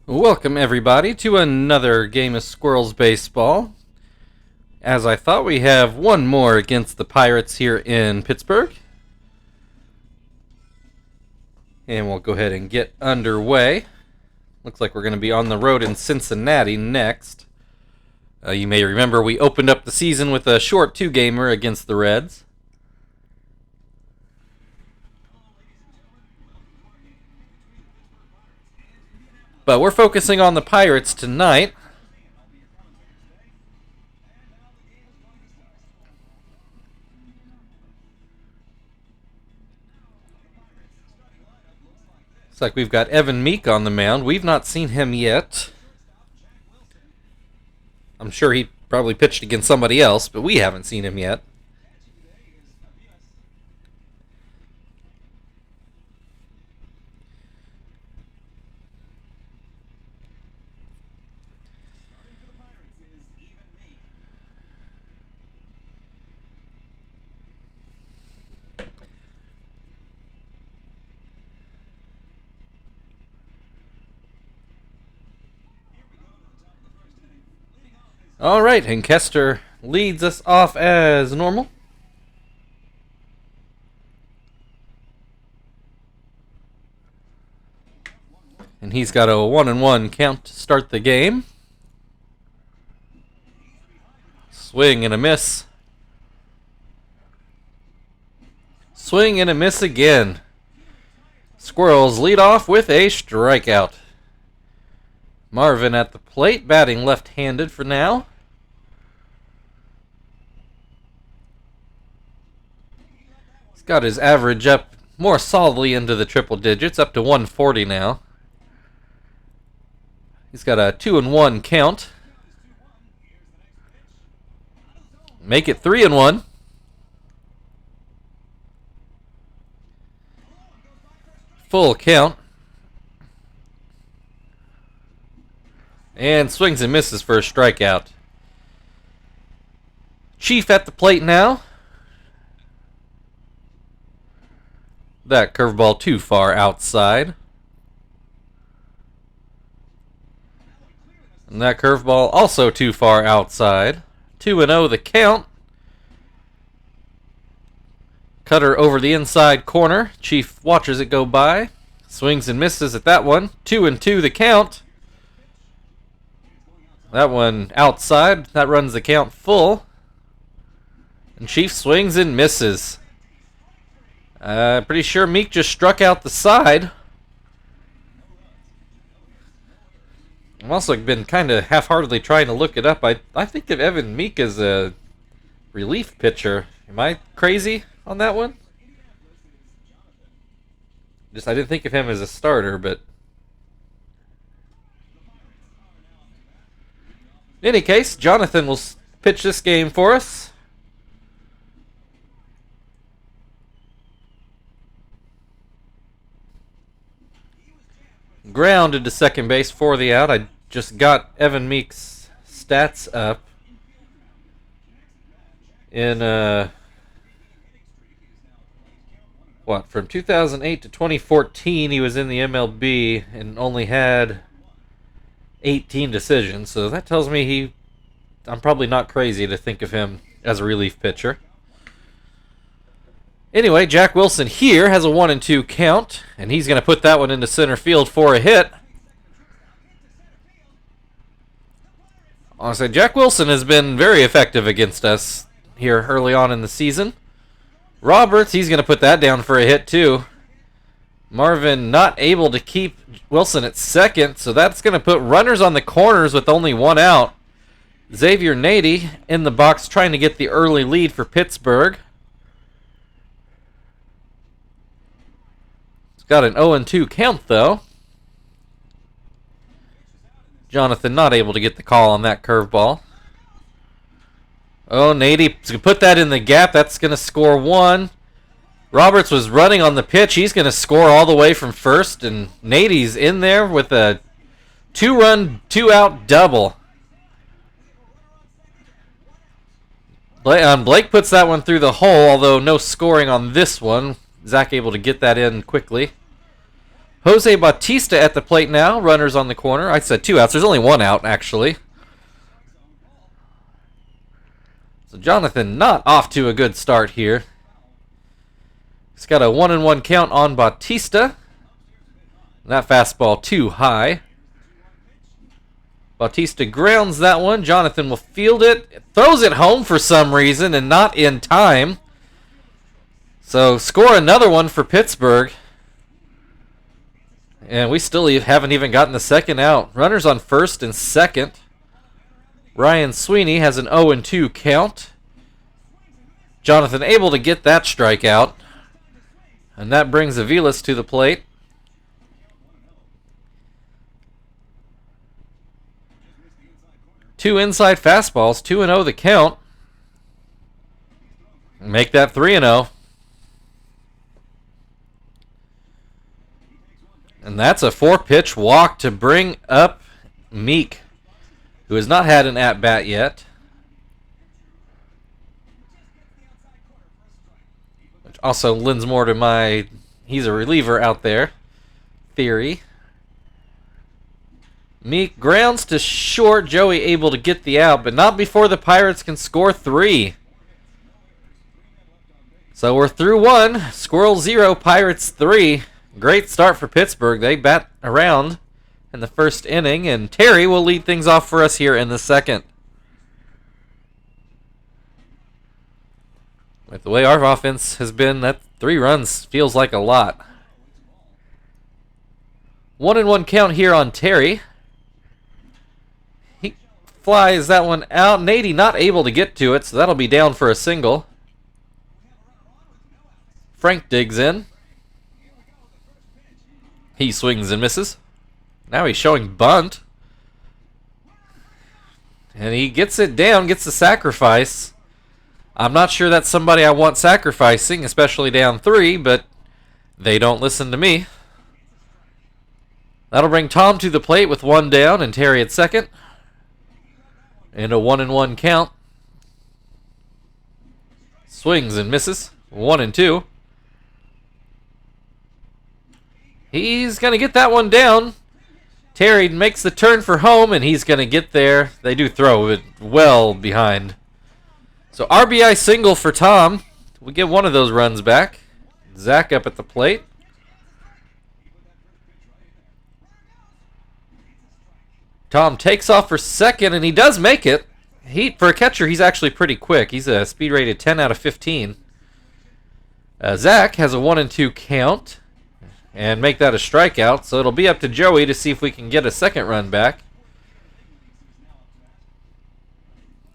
Welcome everybody to another game of Squirrels baseball. As I thought, we have one more against the Pirates here in Pittsburgh. And we'll go ahead and get underway. Looks like we're going to be on the road in Cincinnati next. You may remember we opened up the season with a short two-gamer against the Reds. But we're focusing on the Pirates tonight. Looks like we've got Evan Meek on the mound. We've not seen him yet. I'm sure he probably pitched against somebody else, but we haven't seen him yet. All right, and Kester leads us off as normal. And he's got a 1-1 count to start the game. Swing and a miss. Swing and a miss again. Squirrels lead off with a strikeout. Marvin at the plate, batting left-handed for now. He's got his average up more solidly into the triple digits, up to 140 now. He's got a 2-1 count. Make it 3-1. Full count. And swings and misses for a strikeout. Chief at the plate now. That curveball too far outside. And that curveball also too far outside. 2-0 the count. Cutter over the inside corner. Chief watches it go by. Swings and misses at that one. 2-2 the count. That one outside. That runs the count full. And Chief swings and misses. Pretty sure Meek just struck out the side. I've also been kind of half-heartedly trying to look it up. I think of Evan Meek as a relief pitcher. Am I crazy on that one? I didn't think of him as a starter, but... In any case, Jonathan will pitch this game for us. Grounded to second base for the out. I just got Evan Meek's stats up. In, from 2008 to 2014, he was in the MLB and only had 18 decisions, so that tells me I'm probably not crazy to think of him as a relief pitcher. Anyway, Jack Wilson here has a 1-2 count, and he's going to put that one into center field for a hit. Honestly, Jack Wilson has been very effective against us here early on in the season. Roberts, he's going to put that down for a hit too. Marvin not able to keep Wilson at second, so that's going to put runners on the corners with only one out. Xavier Nady in the box trying to get the early lead for Pittsburgh. It's got an 0-2 count, though. Jonathan not able to get the call on that curveball. Oh, Nady's going to put that in the gap. That's going to score one. Roberts was running on the pitch. He's going to score all the way from first, and Nady's in there with a 2-run, 2-out double. Blake puts that one through the hole, although no scoring on this one. Zach able to get that in quickly. Jose Bautista at the plate now. Runners on the corner. I said 2 outs. There's only 1 out, actually. So Jonathan not off to a good start here. He's got a 1-1 count on Bautista. That fastball too high. Bautista grounds that one. Jonathan will field it. Throws it home for some reason and not in time. So score another one for Pittsburgh. And we still haven't even gotten the second out. Runners on first and second. Ryan Sweeney has an 0-2 count. Jonathan able to get that strikeout. And that brings Aviles to the plate. Two inside fastballs, 2-0 the count. Make that 3-0. And that's a 4-pitch walk to bring up Meek, who has not had an at-bat yet. Which also lends more to my he's a reliever out there theory. Meek grounds to short. Joey able to get the out, but not before the Pirates can score 3. So we're through 1. Squirrels 0, Pirates 3. Great start for Pittsburgh. They bat around in the first inning, and Terry will lead things off for us here in the second. With the way our offense has been, that 3 runs feels like a lot. 1-1 count here on Terry. He flies that one out. Nady not able to get to it, so that'll be down for a single. Frank digs in. He swings and misses. Now he's showing bunt. And he gets it down, gets the sacrifice. I'm not sure that's somebody I want sacrificing, especially down 3, but they don't listen to me. That'll bring Tom to the plate with 1 down and Terry at second. And a 1-1 count. Swings and misses. 1-2. He's going to get that one down. Terry makes the turn for home, and he's going to get there. They do throw it well behind. So RBI single for Tom. We get one of those runs back. Zach up at the plate. Tom takes off for second, and he does make it. For a catcher, he's actually pretty quick. He's a speed rated 10 out of 15. Zach has a 1-2 count. And make that a strikeout, so it'll be up to Joey to see if we can get a second run back.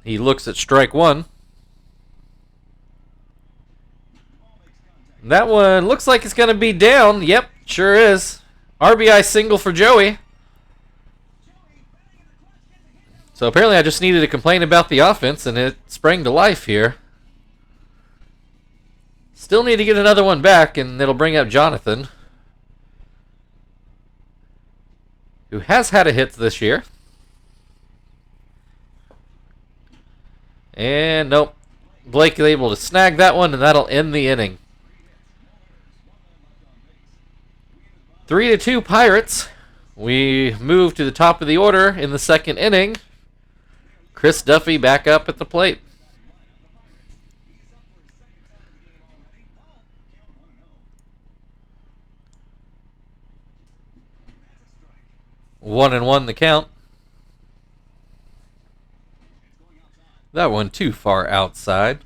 He looks at strike 1. That one looks like it's going to be down. Yep, sure is. RBI single for Joey. So apparently I just needed to complain about the offense, and it sprang to life here. Still need to get another one back, and it'll bring up Jonathan, who has had a hit this year. And nope. Blake is able to snag that one, and that'll end the inning. 3-2 Pirates. We move to the top of the order in the second inning. Chris Duffy back up at the plate. One and one the count. That one too far outside.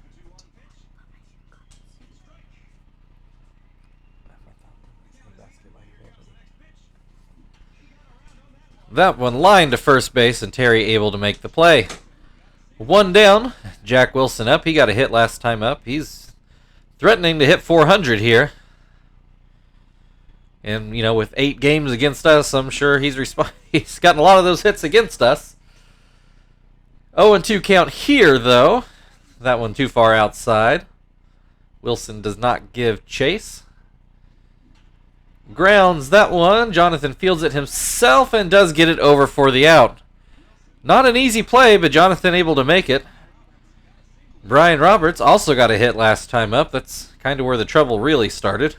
That one lined to first base, and Terry able to make the play. 1 down. Jack Wilson up. He got a hit last time up. He's threatening to hit 400 here. And, you know, with 8 games against us, I'm sure he's gotten a lot of those hits against us. 0-2 count here, though. That one too far outside. Wilson does not give chase. Grounds that one. Jonathan fields it himself and does get it over for the out. Not an easy play, but Jonathan able to make it. Brian Roberts also got a hit last time up. That's kind of where the trouble really started.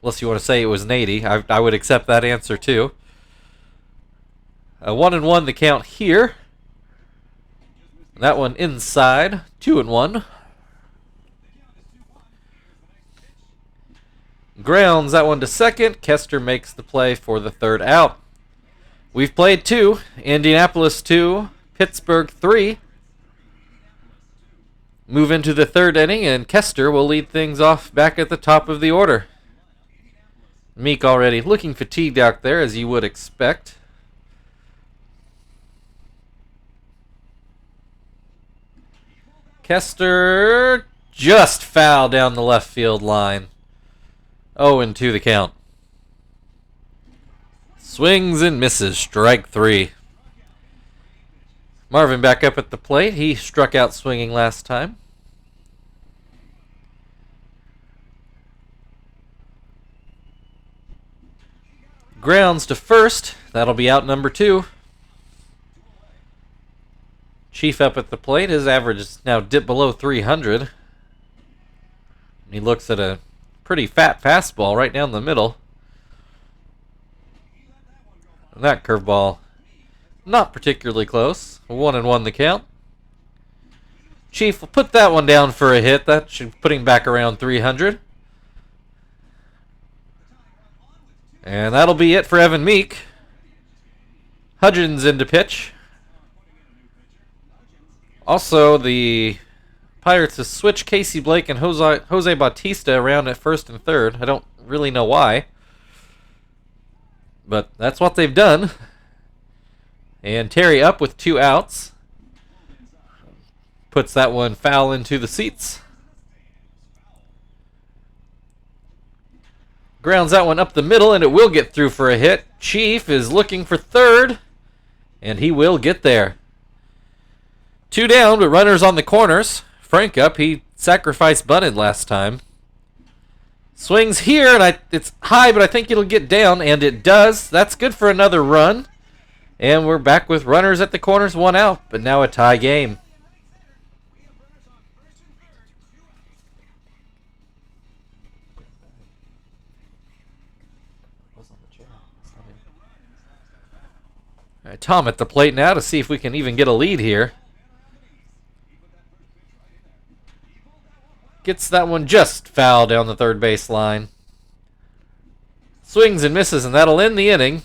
Unless you want to say it was Nady. I would accept that answer too. 1-1 the count here. That one inside. 2-1. Grounds that one to second. Kester makes the play for the third out. We've played 2. Indianapolis 2. Pittsburgh 3. Move into the third inning, and Kester will lead things off back at the top of the order. Meek already looking fatigued out there, as you would expect. Kester just foul down the left field line. 0-2 the count. Swings and misses. Strike 3. Marvin back up at the plate. He struck out swinging last time. Grounds to first. That'll be out number 2. Chief up at the plate. His average is now dipped below 300. He looks at a pretty fat fastball right down the middle. And that curveball, not particularly close. 1-1 the count. Chief will put that one down for a hit. That should put him back around 300. And that'll be it for Evan Meek. Hudgens into pitch. Also, the Pirates have switched Casey Blake and Jose Bautista around at first and third. I don't really know why, but that's what they've done. And Terry up with 2 outs. Puts that one foul into the seats. Grounds that one up the middle, and it will get through for a hit. Chief is looking for third, and he will get there. 2 down, but runners on the corners. Frank up. He sacrifice bunted last time. Swings here, and it's high, but I think it'll get down, and it does. That's good for another run. And we're back with runners at the corners, 1 out, but now a tie game. All right, Tom at the plate now to see if we can even get a lead here. Gets that one just foul down the third base line. Swings and misses, and that'll end the inning.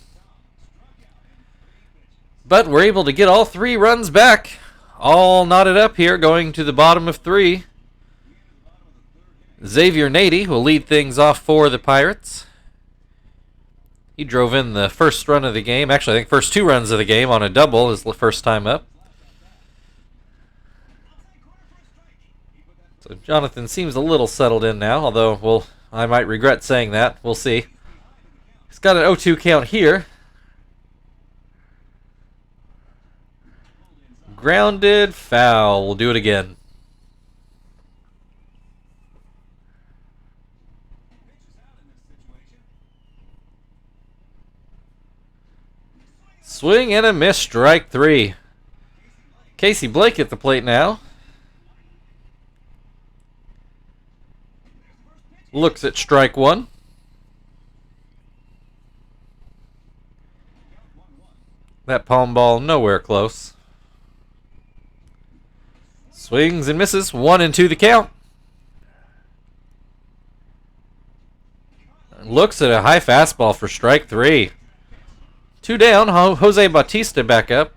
But we're able to get all 3 runs back. All knotted up here, going to the bottom of 3. Xavier Nady will lead things off for the Pirates. He drove in the first run of the game. Actually, I think first 2 runs of the game on a double is the first time up. So Jonathan seems a little settled in now, although I might regret saying that. We'll see. He's got an 0-2 count here. Grounded, foul. We'll do it again. Swing and a miss, strike 3. Casey Blake at the plate now. Looks at strike 1. That palm ball nowhere close. Swings and misses. 1-2 the count. Looks at a high fastball for strike 3. 2 down. Jose Bautista back up.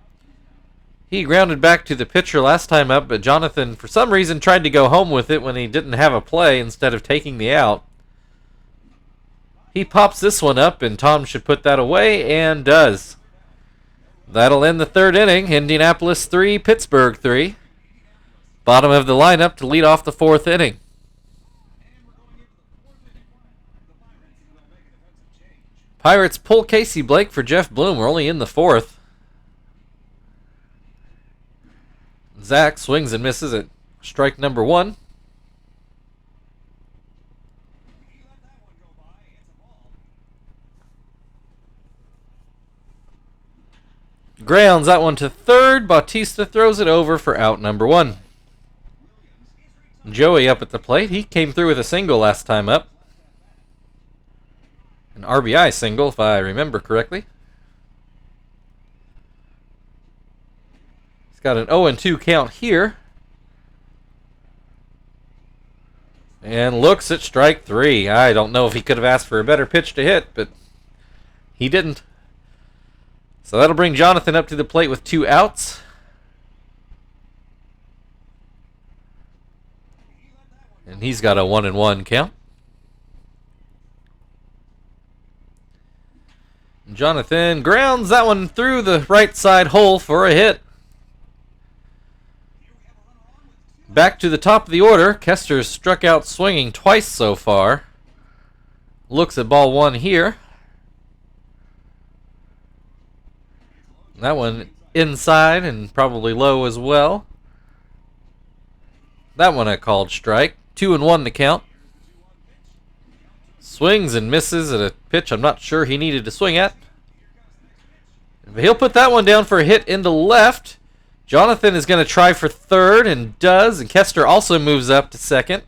He grounded back to the pitcher last time up, but Jonathan, for some reason, tried to go home with it when he didn't have a play instead of taking the out. He pops this one up, and Tom should put that away, and does. That'll end the third inning. Indianapolis 3, Pittsburgh 3. Bottom of the lineup to lead off the 4th inning. Pirates pull Casey Blake for Jeff Bloom. We're only in the 4th. Zach swings and misses at strike number 1. Grounds that one to third. Bautista throws it over for out number 1. Joey up at the plate. He came through with a single last time up. An RBI single, if I remember correctly. He's got an 0-2 count here. And looks at strike 3. I don't know if he could have asked for a better pitch to hit, but he didn't. So that'll bring Jonathan up to the plate with 2 outs. And he's got a 1-1 count. Jonathan grounds that one through the right side hole for a hit. Back to the top of the order. Kester's struck out swinging twice so far. Looks at ball 1 here. That one inside and probably low as well. That one I called strike. 2-1 the count. Swings and misses at a pitch I'm not sure he needed to swing at. But he'll put that one down for a hit into left. Jonathan is going to try for third and does. And Kester also moves up to second.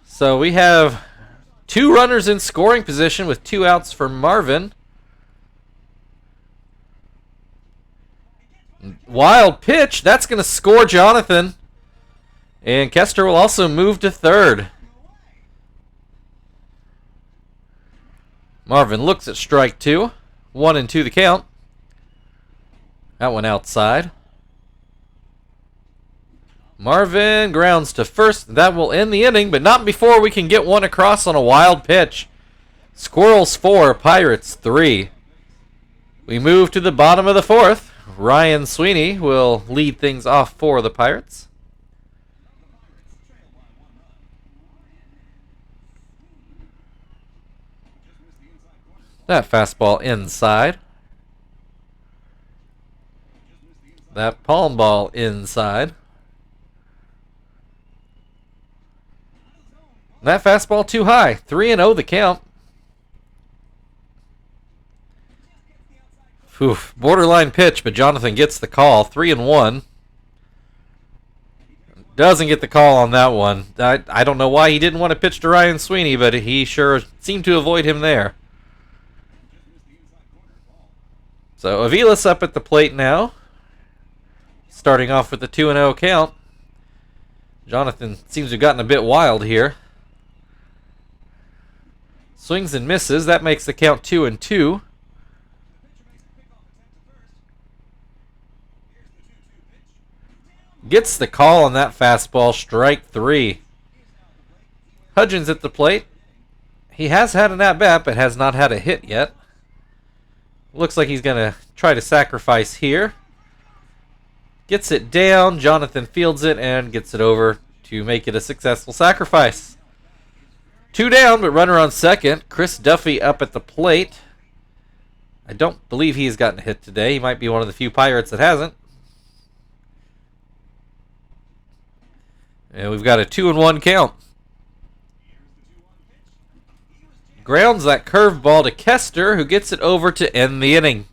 So we have 2 runners in scoring position with 2 outs for Marvin. Wild pitch. That's going to score Jonathan. And Kester will also move to third. Marvin looks at strike 2. 1-2 the count. That one outside. Marvin grounds to first. That will end the inning, but not before we can get one across on a wild pitch. Squirrels 4, Pirates 3. We move to the bottom of the 4th. Ryan Sweeney will lead things off for the Pirates. That fastball inside. That palm ball inside. That fastball too high. 3-0 the count. Oof, borderline pitch, but Jonathan gets the call. 3-1. Doesn't get the call on that one. I don't know why he didn't want to pitch to Ryan Sweeney, but he sure seemed to avoid him there. So Aviles up at the plate now. Starting off with the 2-0 count. Jonathan seems to have gotten a bit wild here. Swings and misses. That makes the count 2-2. Gets the call on that fastball. Strike 3. Hudgens at the plate. He has had an at-bat, but has not had a hit yet. Looks like he's going to try to sacrifice here. Gets it down. Jonathan fields it and gets it over to make it a successful sacrifice. 2 down, but runner on second. Chris Duffy up at the plate. I don't believe he's gotten a hit today. He might be one of the few Pirates that hasn't. And we've got a 2-1 count. Grounds that curveball to Kester, who gets it over to end the inning.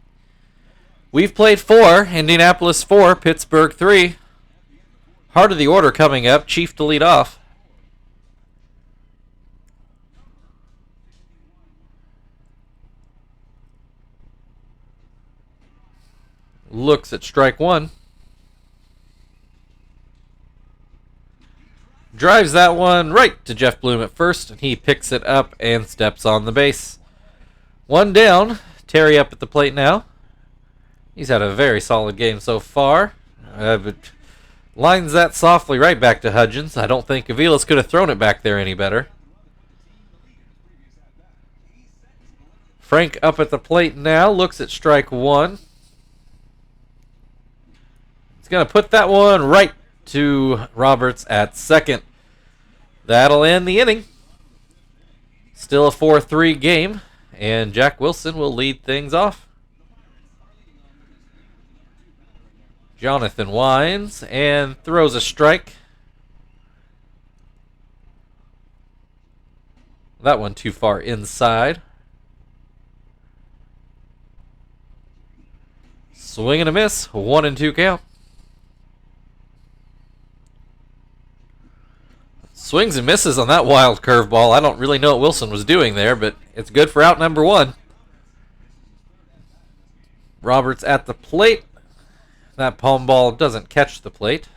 We've played 4, Indianapolis 4, Pittsburgh 3. Heart of the order coming up, Chief to lead off. Looks at strike 1. Drives that one right to Jeff Bloom at first, and he picks it up and steps on the base. 1 down. Terry up at the plate now. He's had a very solid game so far. But lines that softly right back to Hudgens. I don't think Aviles could have thrown it back there any better. Frank up at the plate now. Looks at strike 1. He's going to put that one right to Roberts at second. That'll end the inning. Still a 4-3 game, and Jack Wilson will lead things off. Jonathan winds and throws a strike. That one too far inside. Swing and a miss. 1-2 count. Swings and misses on that wild curveball. I don't really know what Wilson was doing there, but it's good for out number one. Roberts at the plate. That palm ball doesn't catch the plate.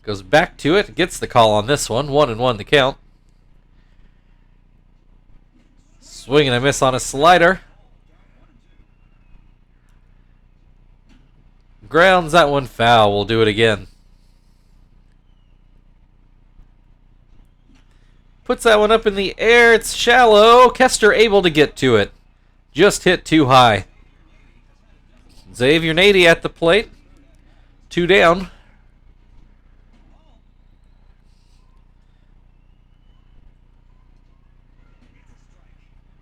Goes back to it. Gets the call on this one. 1-1 the count. Swing and a miss on a slider. Grounds that one foul. We'll do it again. Puts that one up in the air. It's shallow. Kester able to get to it. Just hit too high. Xavier Nady at the plate. 2 down.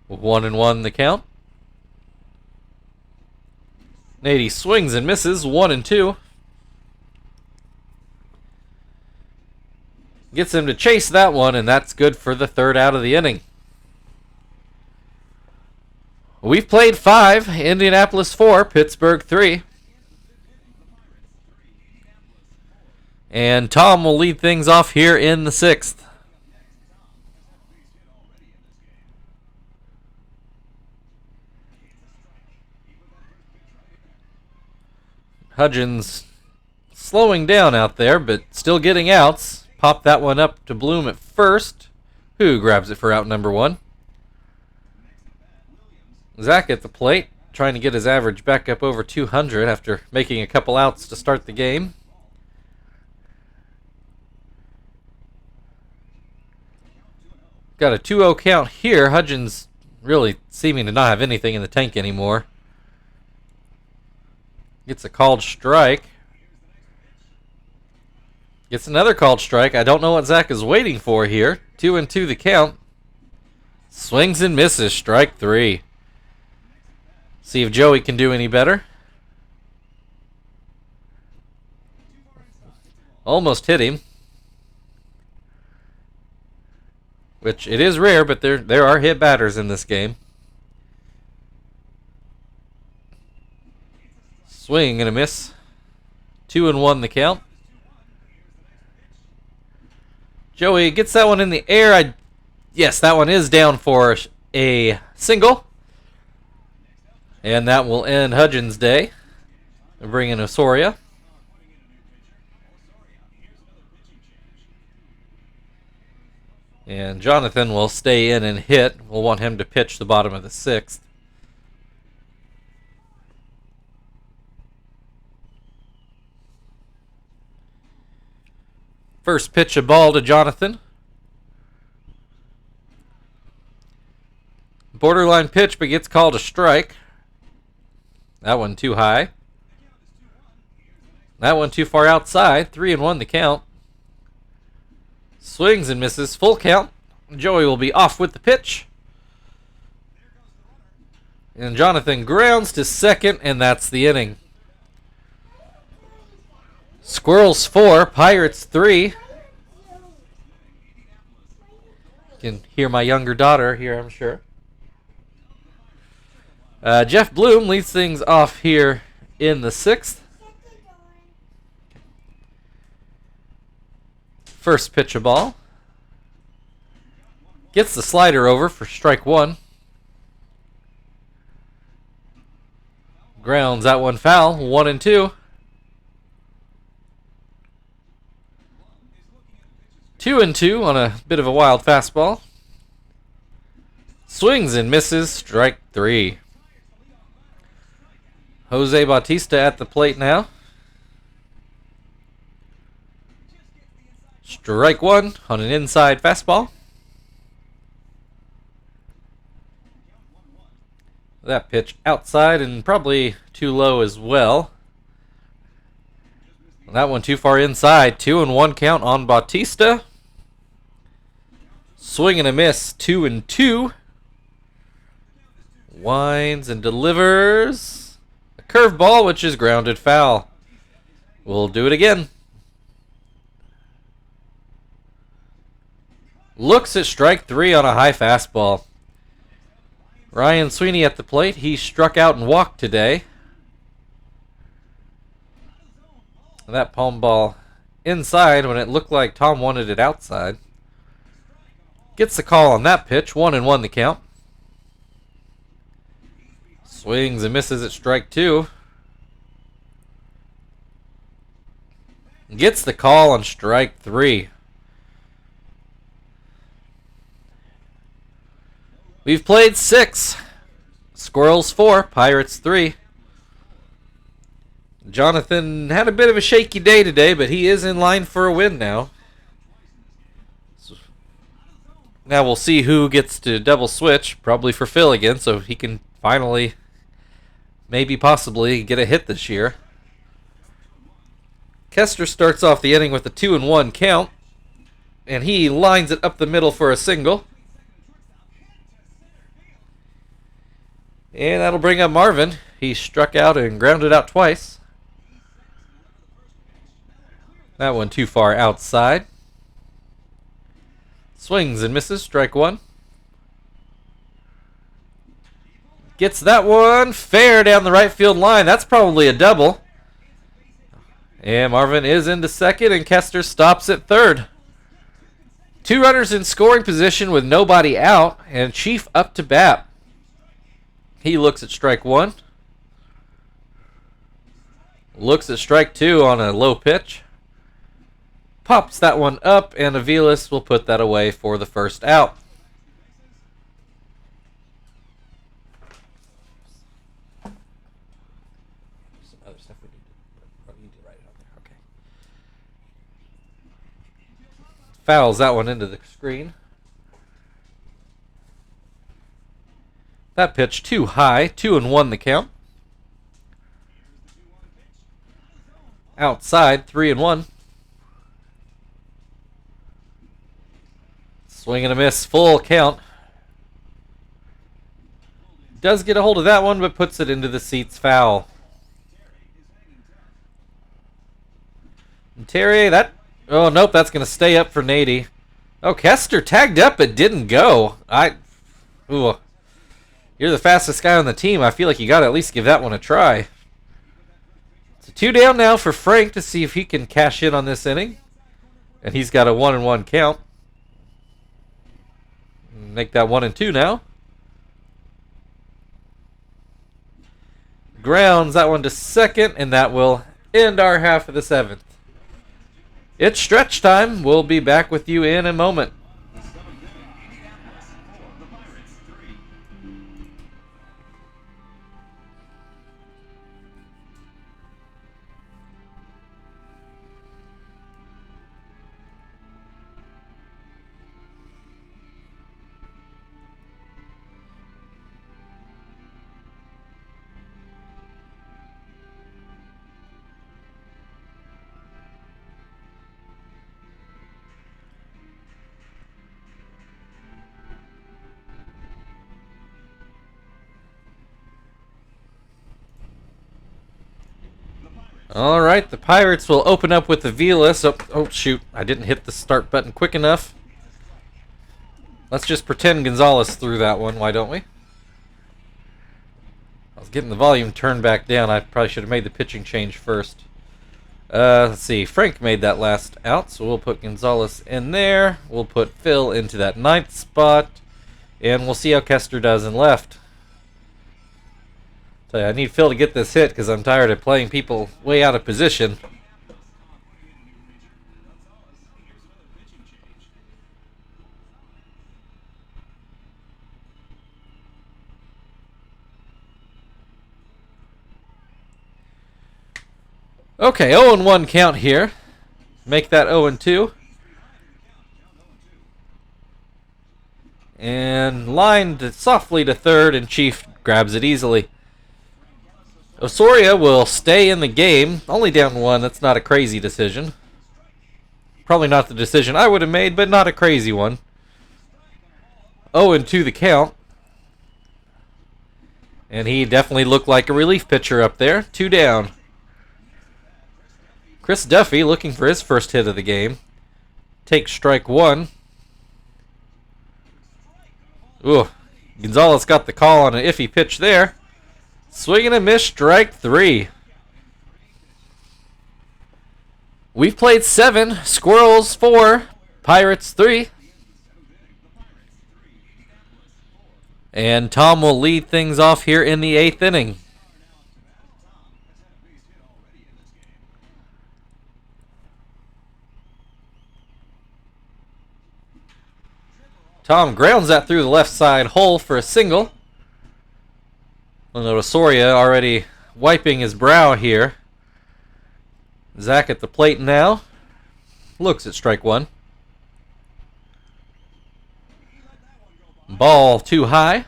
With 1-1 the count. Nady swings and misses. 1-2. Gets him to chase that one, and that's good for the third out of the inning. We've played 5. Indianapolis 4, Pittsburgh 3. And Tom will lead things off here in the 6th. Hudgens slowing down out there, but still getting outs. Pop that one up to Bloom at first, who grabs it for out number 1. Zach at the plate, trying to get his average back up over 200 after making a couple outs to start the game. Got a 2-0 count here. Hudgens really seeming to not have anything in the tank anymore. Gets a called strike. Gets another called strike. I don't know what Zach is waiting for here. 2-2 the count. Swings and misses. Strike 3. See if Joey can do any better. Almost hit him. Which it is rare, but there are hit batters in this game. Swing and a miss. 2-1 the count. Joey gets that one in the air. Yes, that one is down for a single. And that will end Hudgens' day. And bring in Osoria. And Jonathan will stay in and hit. We'll want him to pitch the bottom of the 6th. First pitch a ball to Jonathan. Borderline pitch, but gets called a strike. That one too high. That one too far outside. 3-1 the count. Swings and misses. Full count. Joey will be off with the pitch. And Jonathan grounds to second, and that's the inning. Squirrels 4, Pirates 3. You can hear my younger daughter here, I'm sure. Jeff Bloom leads things off here in the 6th. First pitch a ball. Gets the slider over for strike 1. Grounds that one foul. 1-2. 2-2 on a bit of a wild fastball. Swings and misses. Strike 3. Jose Bautista at the plate now. Strike 1 on an inside fastball. That pitch outside and probably too low as well. That one too far inside. 2-1 count on Bautista. Swing and a miss. 2-2. Winds and delivers. A curveball, which is grounded foul. We'll do it again. Looks at strike 3 on a high fastball. Ryan Sweeney at the plate. He struck out and walked today. That palm ball inside when it looked like Tom wanted it outside. Gets the call on that pitch. 1-1 the count. Swings and misses at strike 2. Gets the call on strike 3. We've played 6. Squirrels 4, Pirates 3. Jonathan had a bit of a shaky day today, but he is in line for a win now. Now we'll see who gets to double switch, probably for Phil again, so he can finally, maybe possibly, get a hit this year. Kester starts off the inning with a 2-1 count, and he lines it up the middle for a single. And that'll bring up Marvin. He struck out and grounded out twice. That one too far outside. Swings and misses, strike 1. Gets that one fair down the right field line. That's probably a double. And Marvin is into second, and Kester stops at third. 2 runners in scoring position with nobody out, and Chief up to bat. He looks at strike 1. Looks at strike 2 on a low pitch. Pops that one up, and Aviles will put that away for the first out. Some other stuff we need to write it on there. Okay. Fouls that one into the screen. That pitch too high. 2-1 the count. Outside, 3-1. Swing and a miss, full count. Does get a hold of that one, but puts it into the seats, foul. And Terry, that... Oh, nope, that's going to stay up for Nady. Oh, Kester tagged up, but didn't go. Ooh. You're the fastest guy on the team. I feel like you got to at least give that one a try. So 2 down now for Frank to see if he can cash in on this inning. And he's got a 1-1 count. Make that 1-2 now. Grounds that one to second, and that will end our half of the 7th. It's stretch time. We'll be back with you in a moment. All right, the Pirates will open up with the Aviles. Oh, shoot. I didn't hit the start button quick enough. Let's just pretend Gonzalez threw that one, why don't we? I was getting the volume turned back down. I probably should have made the pitching change first. Let's see. Frank made that last out, so we'll put Gonzalez in there. We'll put Phil into that 9th spot. And we'll see how Kester does in left. Tell you, I need Phil to get this hit because I'm tired of playing people way out of position. Okay, 0-1 count here. Make that 0-2. And lined softly to third, and Chief grabs it easily. Osoria will stay in the game. Only down 1. That's not a crazy decision. Probably not the decision I would have made, but not a crazy one. 0-2 the count. And he definitely looked like a relief pitcher up there. 2 down. Chris Duffy looking for his first hit of the game. Takes strike 1. Ooh. Gonzalez got the call on an iffy pitch there. Swing and a miss, strike 3. We've played 7, Squirrels 4, Pirates 3. And Tom will lead things off here in the 8th inning. Tom grounds that through the left side hole for a single. We'll notice Soria already wiping his brow here. Zach at the plate now. Looks at strike one. Ball too high.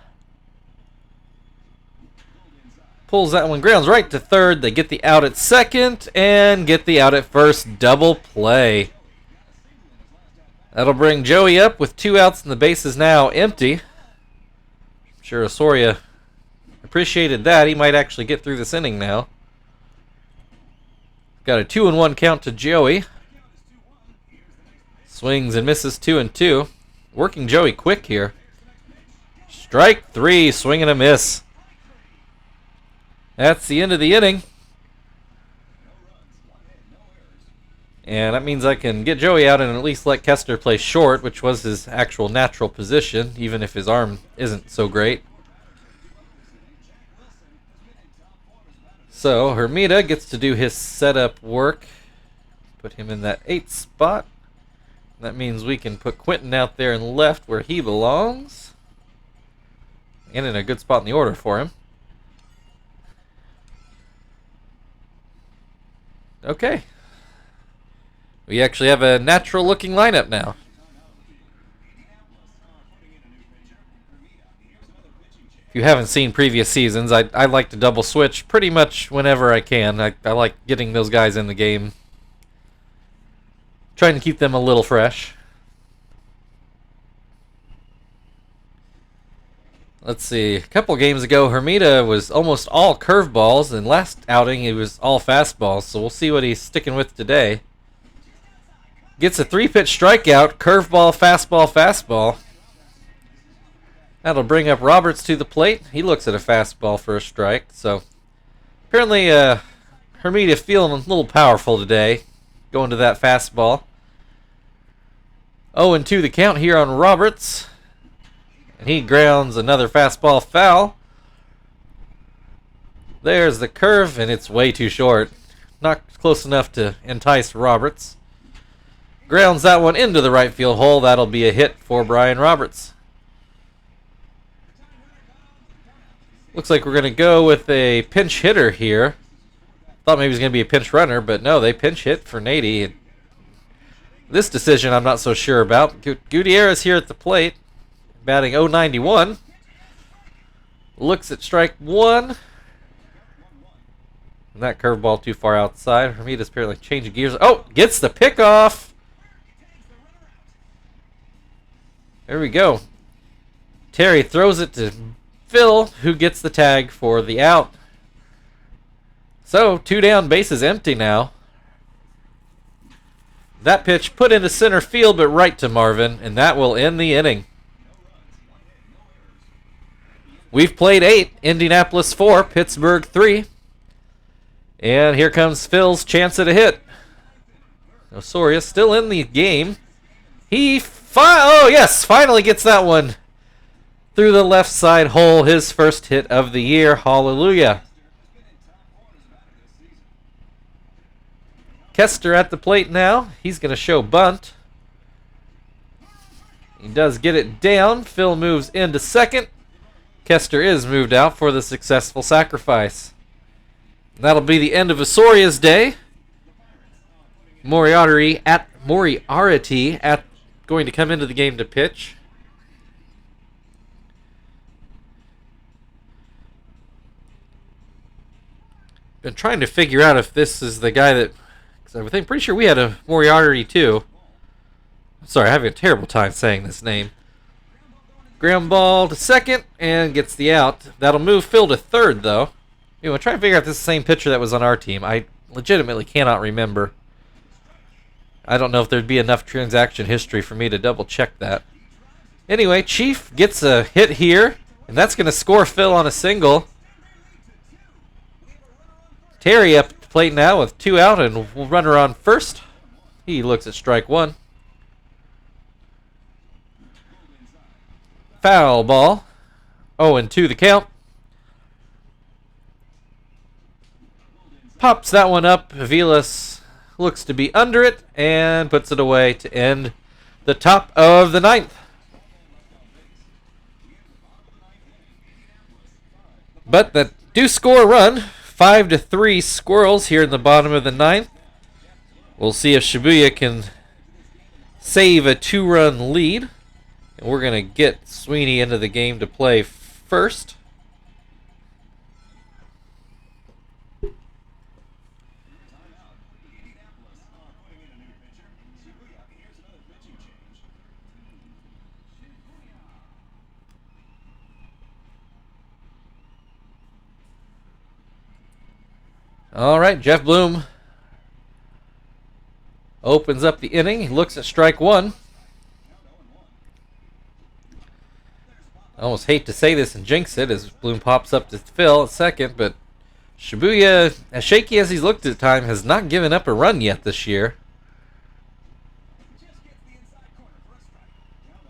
Pulls that one, grounds right to third. They get the out at second and get the out at first. Double play. That'll bring Joey up with 2 outs and the base is now empty. I'm sure Osoria appreciated that. He might actually get through this inning now. Got a 2-1 count to Joey. Swings and misses 2-2. Working Joey quick here. Strike 3, swing and a miss. That's the end of the inning. And that means I can get Joey out and at least let Kester play short, which was his actual natural position, even if his arm isn't so great. So Hermida gets to do his setup work. Put him in that 8th spot. That means we can put Quentin out there in left where he belongs. And in a good spot in the order for him. Okay. We actually have a natural looking lineup now. If you haven't seen previous seasons, I like to double switch pretty much whenever I can. I like getting those guys in the game. Trying to keep them a little fresh. Let's see. A couple games ago, Hermida was almost all curveballs, and last outing it was all fastballs, so we'll see what he's sticking with today. Gets a 3-pitch strikeout, curveball, fastball, fastball. That'll bring up Roberts to the plate. He looks at a fastball for a strike, so apparently Hermida feeling a little powerful today, going to that fastball. 0-2 the count here on Roberts. And he grounds another fastball foul. There's the curve, and it's way too short. Not close enough to entice Roberts. Grounds that one into the right field hole. That'll be a hit for Brian Roberts. Looks like we're going to go with a pinch hitter here. Thought maybe it was going to be a pinch runner, but no, they pinch hit for Nady. This decision I'm not so sure about. Gutierrez here at the plate, batting .091. Looks at strike one. And that curveball too far outside. Hermida's apparently changing gears. Oh, gets the pickoff. There we go. Terry throws it to Phil, who gets the tag for the out. So, 2 down, bases empty now. That pitch put into center field, but right to Marvin, and that will end the inning. We've played 8, Indianapolis 4, Pittsburgh 3. And here comes Phil's chance at a hit. Osoria still in the game. He finally gets that one through the left side hole. His first hit of the year. Hallelujah. Kester at the plate now. He's going to show bunt. He does get it down. Phil moves into second. Kester is moved out for the successful sacrifice. That'll be the end of Osoria's day. Moriarty at going to come into the game to pitch. Been trying to figure out if this is the guy that, because I'm pretty sure we had a Moriarty too. Sorry, I'm having a terrible time saying this name. Ground ball to second and gets the out. That'll move Phil to third though. We'll try and figure out if this is the same pitcher that was on our team. I legitimately cannot remember. I don't know if there'd be enough transaction history for me to double check that. Anyway, Chief gets a hit here, and that's going to score Phil on a single. Terry up at the plate now with 2 out and runner on first. He looks at strike one. Foul ball. 0-2 the count. Pops that one up. Aviles looks to be under it and puts it away to end the top of the ninth. But that do score a run. 5-3 Squirrels here in the bottom of the ninth. We'll see if Shibuya can save a 2-run lead. And we're going to get Sweeney into the game to play first. All right, Jeff Bloom opens up the inning. He looks at strike one. I almost hate to say this and jinx it as Bloom pops up to Phil at second, but Shibuya, as shaky as he's looked at the time, has not given up a run yet this year.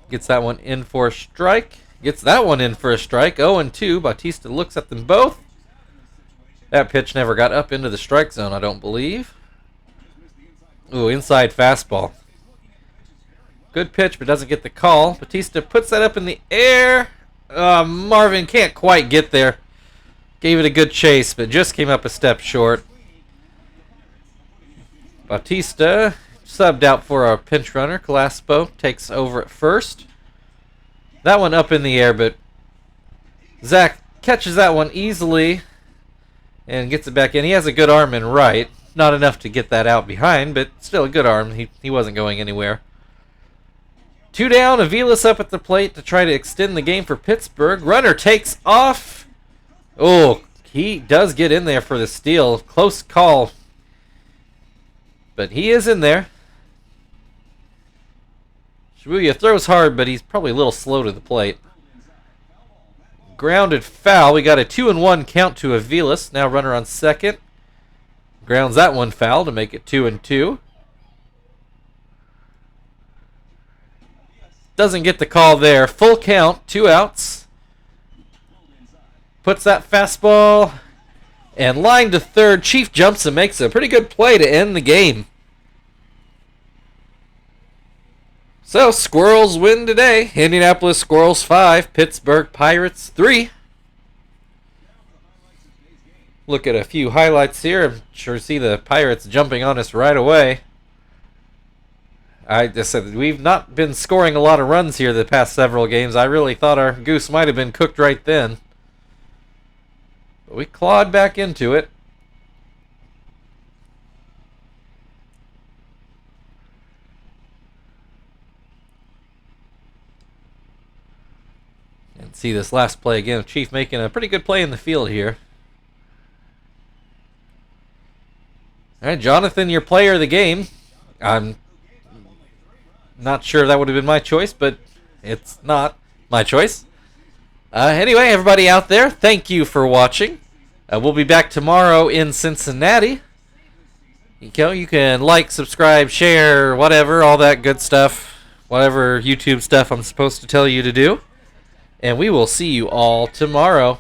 Gets that one in for a strike. Gets that one in for a strike. 0-2. Bautista looks at them both. That pitch never got up into the strike zone, I don't believe. Ooh, inside fastball. Good pitch, but doesn't get the call. Bautista puts that up in the air. Marvin can't quite get there. Gave it a good chase, but just came up a step short. Bautista subbed out for our pinch runner. Calaspo takes over at first. That one up in the air, but Zach catches that one easily and gets it back in. He has a good arm in right. Not enough to get that out behind, but still a good arm. He wasn't going anywhere. 2 down, Aviles up at the plate to try to extend the game for Pittsburgh. Runner takes off. Oh, he does get in there for the steal. Close call. But he is in there. Shibuya throws hard, but he's probably a little slow to the plate. Grounded foul. We got a 2-1 count to Aviles. Now runner on second. Grounds that one foul to make it 2-2. Doesn't get the call there. Full count, 2 outs. Puts that fastball and line to third. Chief jumps and makes a pretty good play to end the game. So, Squirrels win today. Indianapolis Squirrels 5, Pittsburgh Pirates 3. Look at a few highlights here. I'm sure see the Pirates jumping on us right away. I just said we've not been scoring a lot of runs here the past several games. I really thought our goose might have been cooked right then. But we clawed back into it. And see this last play again. Chief making a pretty good play in the field here. All right, Jonathan, your player of the game. I'm not sure that would have been my choice, but it's not my choice. Anyway, everybody out there, thank you for watching. We'll be back tomorrow in Cincinnati. You can like, subscribe, share, whatever, all that good stuff. Whatever YouTube stuff I'm supposed to tell you to do. And we will see you all tomorrow.